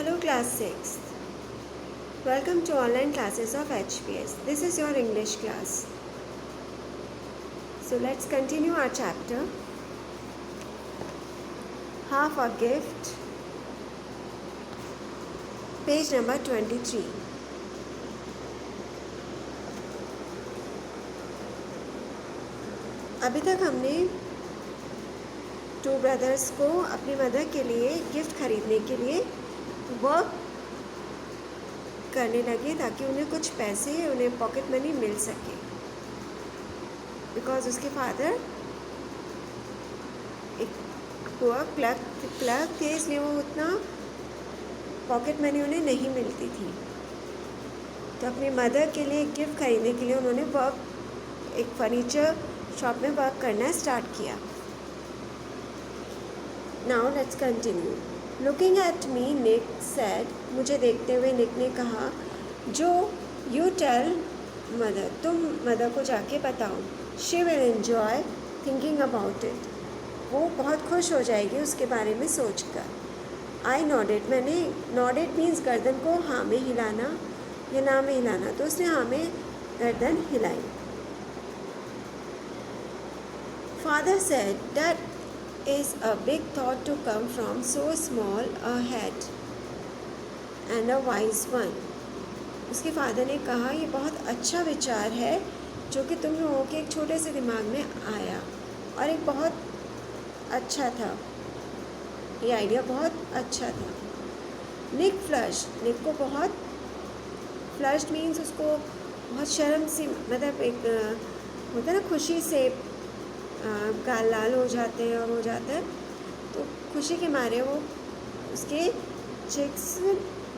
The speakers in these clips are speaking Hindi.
Hello class 6th. Welcome to online classes of HPS. This is your English class. So let's continue our chapter. Half a gift. Page number 23. अभी तक हमने टू ब्रदर्स को अपनी मदर के लिए गिफ्ट खरीदने के लिए वर्क करने लगे ताकि उन्हें कुछ पैसे उन्हें पॉकेट मनी मिल सके, बिकॉज उसके फादर एक पुअर क्लर्क थे, इसलिए वो उतना पॉकेट मनी उन्हें नहीं मिलती थी। तो अपनी मदर के लिए गिफ्ट खरीदने के लिए उन्होंने एक फर्नीचर शॉप में वर्क करना स्टार्ट किया। Now let's continue. Looking at me Nick said, मुझे देखते हुए निक ने कहा, जो यू टेल मदर, तुम मदर को जाके बताओ। She will enjoy thinking about it, वो बहुत खुश हो जाएगी उसके बारे में सोचकर। आई नॉडेड, मैंने नॉडेड मीन्स गर्दन को हाँ में हिलाना या ना में हिलाना, तो उसने हाँ में गर्दन हिलाई। Father said, that is a big thought to come from so small a head and a wise one. उसके फादर ने कहा, ये बहुत अच्छा विचार है जो कि तुम लोगों के एक छोटे से दिमाग में आया और एक बहुत अच्छा था, ये आइडिया बहुत अच्छा था। निक फ्लश, निक को बहुत, फ्लश्ड मीन्स उसको बहुत शर्म सी, मतलब एक होता है ना खुशी से गाल लाल हो जाते हैं और हो जाता है, तो खुशी के मारे वो उसके चिक्स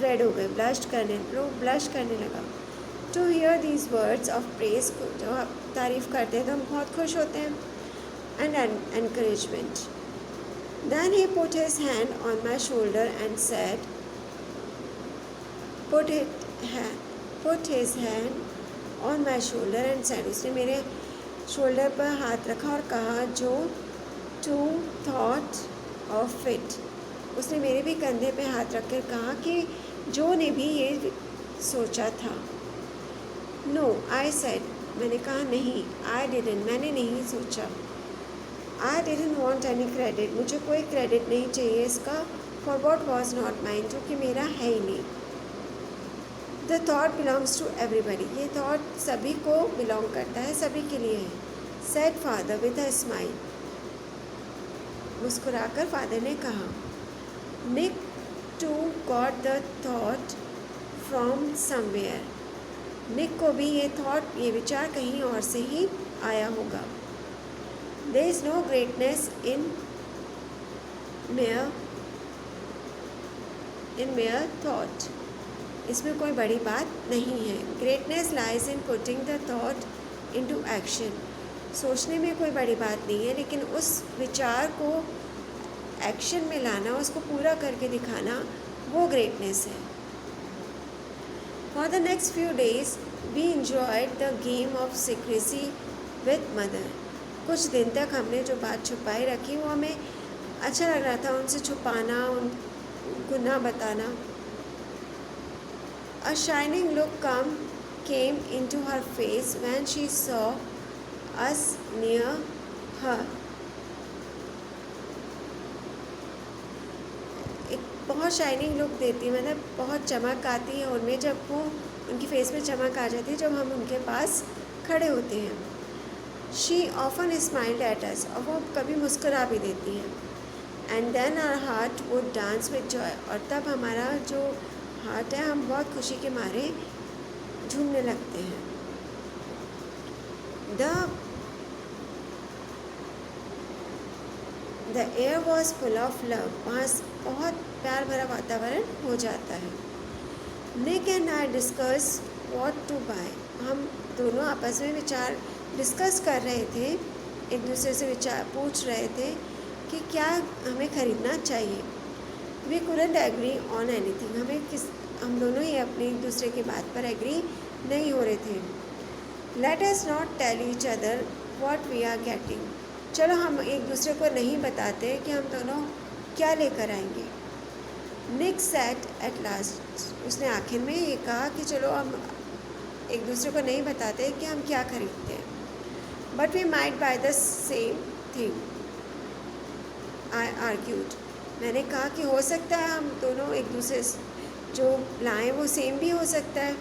रेड हो गए, ब्लश करने लगा। To hear these words of praise, जब आप तारीफ़ करते हैं तो हम बहुत खुश होते हैं, and encouragement. Then he put his hand on my shoulder and said, put his hand on my shoulder and said, उसने मेरे शोल्डर पर हाथ रखा और कहा, जो टू थॉट ऑफ इट, उसने मेरे भी कंधे पे हाथ रख कर कहा कि जो ने भी ये सोचा था। नो आई सेड, मैंने कहा नहीं। आई डिडंट, मैंने नहीं सोचा। I didn't want any credit, मुझे कोई क्रेडिट नहीं चाहिए इसका, for what was not mine, जो कि मेरा है ही नहीं। The thought belongs to everybody, ये थॉट सभी को बिलोंग करता है, सभी के लिए है। Said father with a smile, मुस्कुराकर फादर ने कहा। Nick too got the thought from somewhere, Nick को भी ये थॉट, ये विचार कहीं और से ही आया होगा। There is no greatness in mere thought, इसमें कोई बड़ी बात नहीं है। Greatness lies in putting the thought into action, सोचने में कोई बड़ी बात नहीं है, लेकिन उस विचार को एक्शन में लाना, उसको पूरा करके दिखाना, वो ग्रेटनेस है। For the next few days we enjoyed the game of secrecy with mother, कुछ दिन तक हमने जो बात छुपाई रखी वो हमें अच्छा लग रहा था, उनसे छुपाना, उनको ना बताना। A shining look came into her face when she saw us near her. एक बहुत शाइनिंग लुक देती, मतलब बहुत चमक आती है उनमें, जब वो उनकी फेस में चमक आ जाती है जब हम उनके पास खड़े होते हैं। She often smiled at us, और वो कभी मुस्कुरा भी देती हैं। And then our heart would dance with joy, और तब हमारा जो हार्ट है, हम बहुत खुशी के मारे झूमने लगते हैं। The air was full of love, वहाँ बहुत प्यार भरा वातावरण हो जाता है। Nick and I discuss what to buy, हम दोनों आपस में विचार डिस्कस कर रहे थे, एक दूसरे से विचार पूछ रहे थे कि क्या हमें ख़रीदना चाहिए। We couldn't agree on anything, हम दोनों ही अपनी एक दूसरे की बात पर एग्री नहीं हो रहे थे। Let us not tell each other what we are getting, चलो हम एक दूसरे को नहीं बताते कि हम दोनों क्या लेकर आएंगे। निक सेट एट लास्ट, उसने आखिर में ये कहा कि चलो हम एक दूसरे को नहीं बताते कि हम क्या खरीदते हैं। But we might buy the same thing, I argued, मैंने कहा कि हो सकता है हम दोनों एक दूसरे जो लाएं वो सेम भी हो सकता है।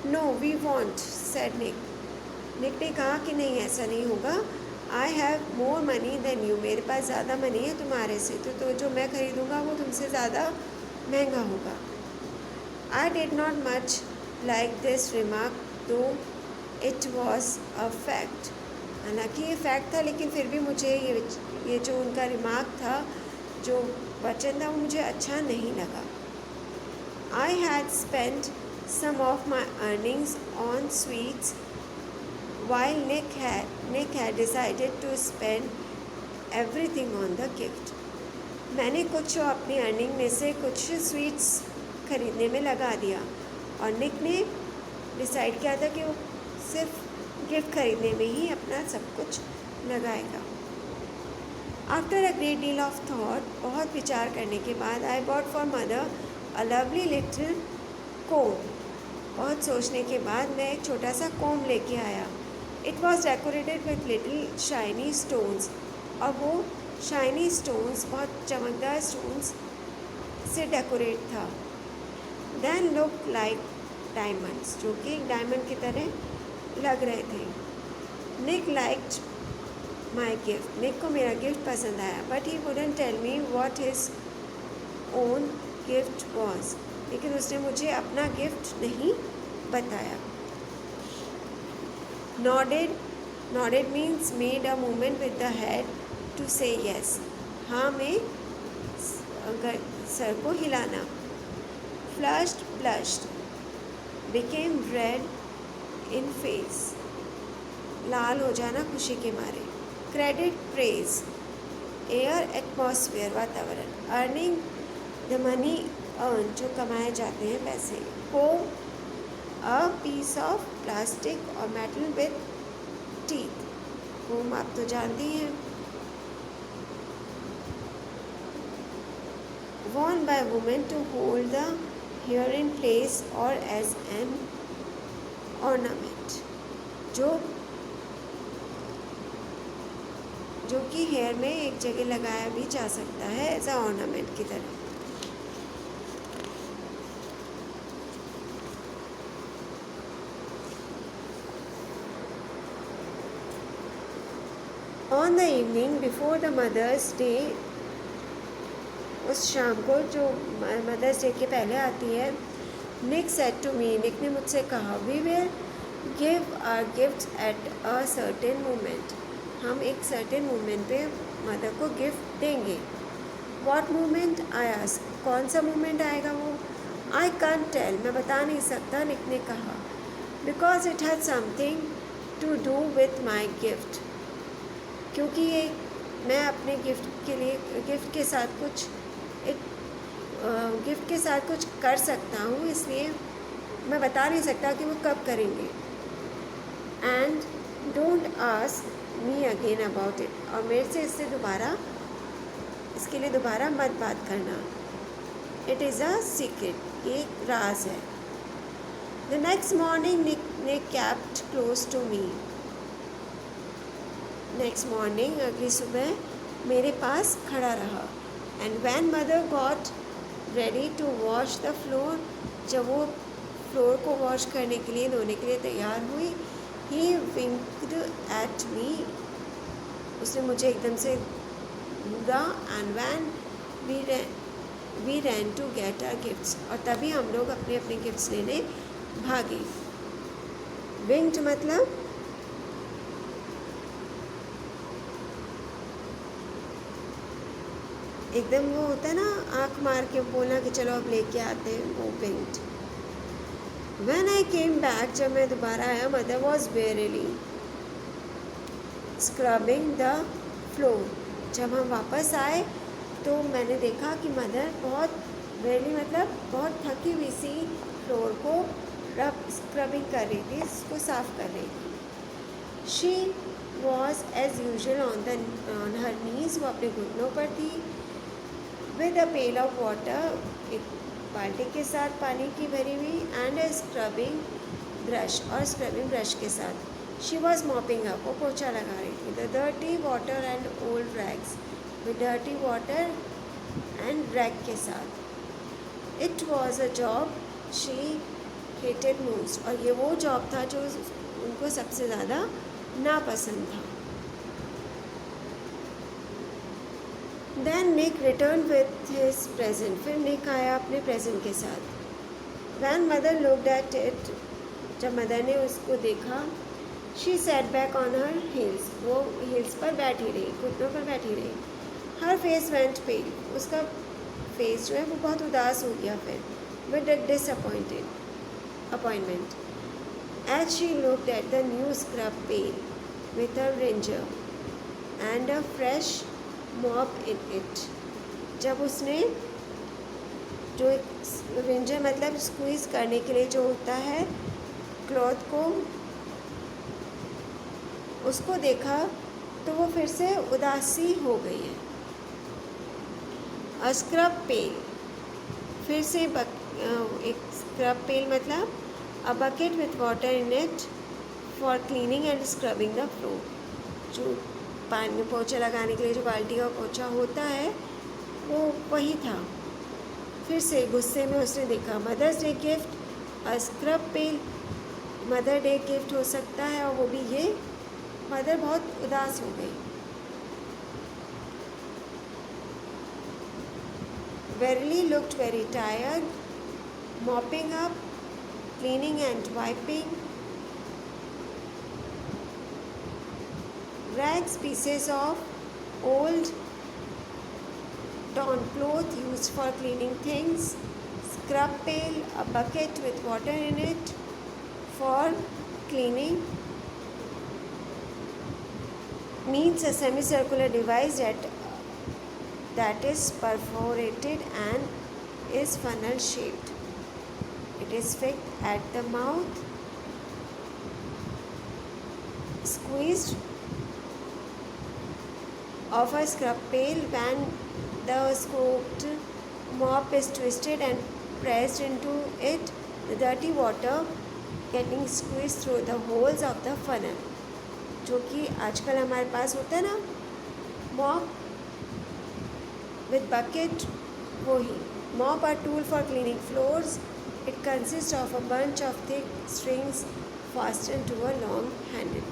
No we won't, said Nick, Nick ने कहा कि नहीं ऐसा नहीं होगा। I have more money than you, मेरे पास ज़्यादा मनी है तुम्हारे से, तो जो मैं खरीदूँगा वो तुमसे ज़्यादा महंगा होगा। I did not much like this remark दो इट वॉज अ फैक्ट, हालांकि ये फैक्ट था लेकिन फिर भी मुझे ये जो उनका रिमार्क था, जो वचन था, वो मुझे अच्छा नहीं लगा। I had spent some of my earnings on sweets while Nick had decided to spend everything on the gift. मैंने कुछ अपनी अर्निंग में से कुछ स्वीट्स खरीदने में लगा दिया और निक ने डिसाइड किया था कि वो सिर्फ गिफ्ट खरीदने में ही अपना सब कुछ लगाएगा। After a great deal of thought, बहुत विचार करने के बाद, I bought for mother a lovely little comb, बहुत सोचने के बाद मैं एक छोटा सा कोम लेके आया। It was decorated with little shiny stones, और वो शाइनी स्टोन्स, बहुत चमकदार स्टोन्स से डेकोरेट था। देन लुक लाइक डायमंड्स, जो कि एक डायमंड की तरह लग रहे थे। निक लाइक्ड माई गिफ्ट, निक को मेरा गिफ्ट पसंद आया, but he wouldn't tell me what his own gift was, लेकिन उसने मुझे अपना गिफ्ट नहीं बताया। Nodded means made a movement with the head to say yes, हाँ में सर को हिलाना। Flushed blushed, became red in face, लाल हो जाना खुशी के मारे। क्रेडिट प्रेज, एयर एटमॉस्फेयर वातावरण। अर्निंग द मनी अर्न, जो कमाए जाते हैं पैसे। Comb, a piece of plastic और मेटल विथ टीथ, कोम आप तो जानती हैं। worn by women to hold the hair in place or as an ornament, जो कि हेयर में एक जगह लगाया भी जा सकता है एज अ ऑर्नामेंट की तरह। On the evening before the Mother's Day, उस शाम को जो मदर्स डे के पहले आती है, निक सेड टू मी, निक ने मुझसे कहा, we will give our gifts at a certain moment, हम एक सर्टेन मोमेंट पे मदर को गिफ्ट देंगे। व्हाट मोमेंट, आई आस्क्ड, कौन सा मोमेंट आएगा वो? आई कांट टेल, मैं बता नहीं सकता, निक ने कहा, because it has something to do with my gift, क्योंकि ये मैं अपने गिफ्ट के साथ कुछ कर सकता हूँ, इसलिए मैं बता नहीं सकता कि वो कब करेंगे। And don't ask me again about it, और मेरे से इसके लिए दोबारा मत बात करना। इट इज़ अ सीक्रेट, ये एक राज है। The next morning Nick kept close to me, next morning अगली सुबह मेरे पास खड़ा रहा। And when mother got ready to wash the floor, जब वो फ्लोर को वॉश करने के लिए, धोने के लिए तैयार हुई, ही विंक्ड एट मी, उसने मुझे एकदम से घूरा। And when we ran to get our gifts, और तभी हम लोग अपने अपने गिफ्ट्स लेने भागे। विंक्ड मतलब एकदम वो होता है ना, आँख मार के बोलना कि चलो अब लेके आते हैं, वो विंक्ड। व्हेन आई केम बैक, जब मैं दोबारा आया, mother was verily scrubbing the floor, जब हम वापस आए तो मैंने देखा कि मदर बहुत वेरीली मतलब बहुत थकी हुई सी फ्लोर को स्क्रबिंग कर रही थी, इसको साफ कर रही थी। She was as usual on her knees, वो अपने घुटनों पर थी। With a pail of water, एक बाल्टी के साथ पानी की भरी हुई, एंड अ स्क्रबिंग ब्रश, और स्क्रबिंग ब्रश के साथ। शी वॉज मॉपिंग अप, वो पोछा लगा रही थी। The dirty water and old rags, with dirty water and rag के साथ। It was a job she hated most, और ये वो जॉब था जो उनको सबसे ज़्यादा नापसंद था। Then Nick return with his present, फिर निक आया अपने प्रेजेंट के साथ। When mother looked at it, जब मदर ने उसको देखा, she sat back on her heels, वो हील्स पर बैठी रही, घुटनों पर बैठी रही। हर फेस वेंट पेल, उसका फेस जो है वो बहुत उदास हो गया फिर, with a disappointed appointment. As she looked at the new scrub pail with a wringer and a fresh mop in it, जब उसने जो रिंजर मतलब स्क्वीज़ करने के लिए जो होता है क्लॉथ को, उसको देखा तो वो फिर से उदासी हो गई है। अ स्क्रब पेल, फिर से एक स्क्रब पेल मतलब a bucket with water in it for cleaning and scrubbing the floor, जो पानी में पोछा लगाने के लिए जो बाल्टी का पोछा होता है वो वही था। फिर से गुस्से में उसने देखा, Mother's Day gift a scrub pail, mother day gift हो सकता है और वो भी ये। मदर बहुत उदास हो गई। Verily looked very tired, mopping up, cleaning and wiping rags, pieces of old torn cloth used for cleaning things, scrub pail, a bucket with water in it for cleaning, means a semicircular device that is perforated and is funnel shaped. It is fixed at the mouth, squeezed of a scrub pail. When the scooped mop is twisted and pressed into it, the dirty water getting squeezed through the holes of the funnel, जो कि आजकल हमारे पास होता है ना मॉप विद बकेट, वो ही। Mop are tool for cleaning floors, it consist of a bunch of thick strings fastened to a long handle.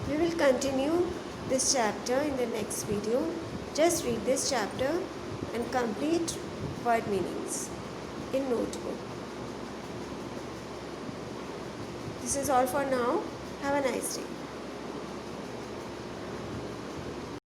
We will continue this chapter in the next video. Just read this chapter and complete word meanings in notebook. This is all for now. Have a nice day.